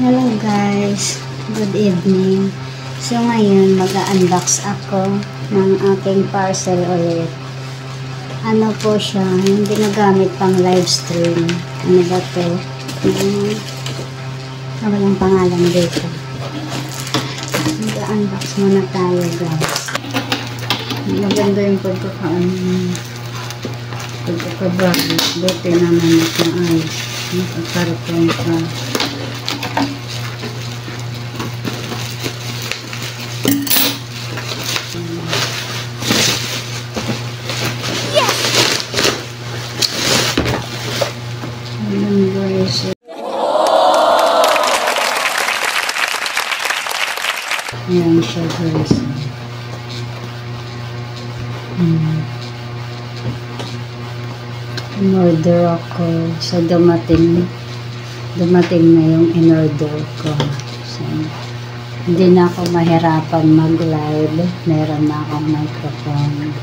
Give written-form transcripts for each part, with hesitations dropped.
Hello guys, good evening. So ngayon mag-unbox ako ng aking parcel ulit. Ano po siya, yung ginagamit pang live stream. Ano ba to? Ano yung pangalan dito? Mag-unbox muna tayo guys. Maganda yung pagkakabagay. Buti naman at maayos. Nakakarapon ka. Ayan siya guys. In-order ako. So dumating na yung in-order ko. So hindi na ako mahirapan mag-live. Meron na akong microphone.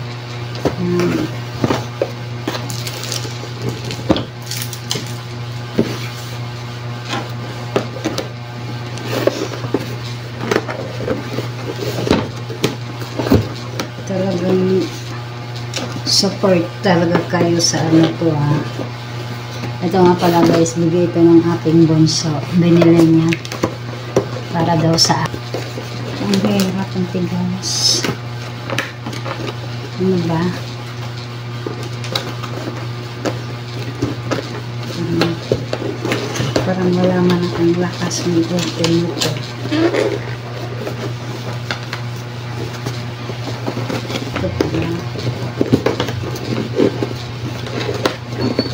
Talagang support talaga kayo sa ano ko ha. Ito nga pala guys, bigay ito ng aking bunso. Binili niya para daw sa akin. Ang hirap ang tigas. Ano ba? Parang wala man akong lakas ng open ito. Ito pala.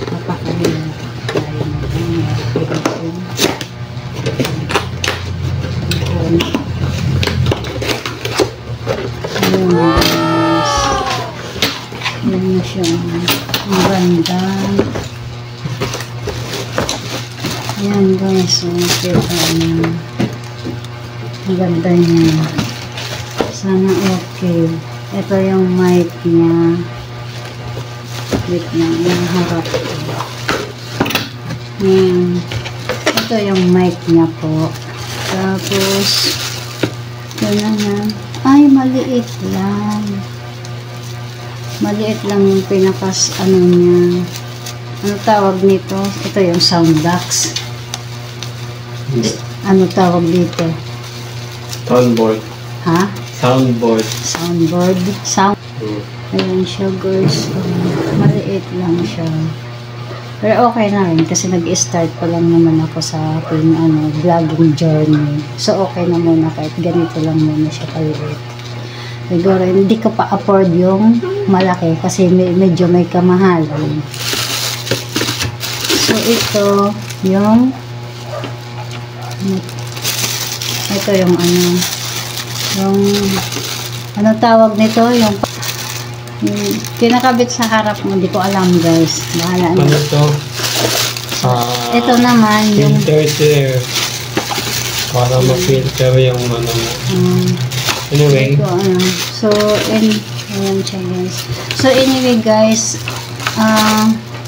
Papakain tayo natin. Ayan guys. Ayan na siya. Ang ganda. Ayan guys. Ang ganda niya. Sana okay. Ito yung mic niya. Wait na, yung harap ko. Ito yung mic niya po. Tapos, yun na. Ay, maliit lang. Maliit lang yung pinakas, ano niya. Ano tawag nito? Ito yung sound box. Ano tawag dito? Soundboard. Ha? Soundboard. Soundboard. Sound. Ayan siya guys. Maliit lang siya. Pero okay na rin kasi nag-start pa lang naman ako sa aking vlogging journey. So okay na muna kahit ganito lang muna siya kaliit. Siguro hindi ko pa afford yung malaki kasi medyo may kamahalan. So ito yung ano tawag nito, yung kinakabit sa harap mo, hindi ko alam guys. Bahala na. Ano ito? Ito naman yung filter para ma-filter yung ano mo. Anyway. Ito, So, ayan siya guys. So, anyway guys,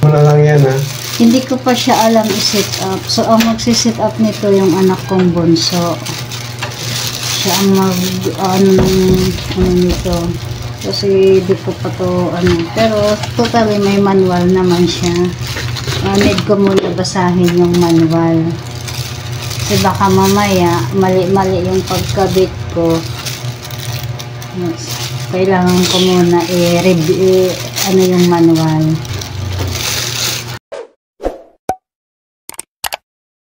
wala lang yan ha. hindi ko pa siya alam i-set up. So, ang magsi-set up nito yung anak kong bunso. Siya ang nito. Kasi di ko pa to pero totally may manual naman siya. Need ko muna basahin yung manual. Kasi baka mamaya mali yung pagkabit ko. Kailangan ko muna i-review yung manual.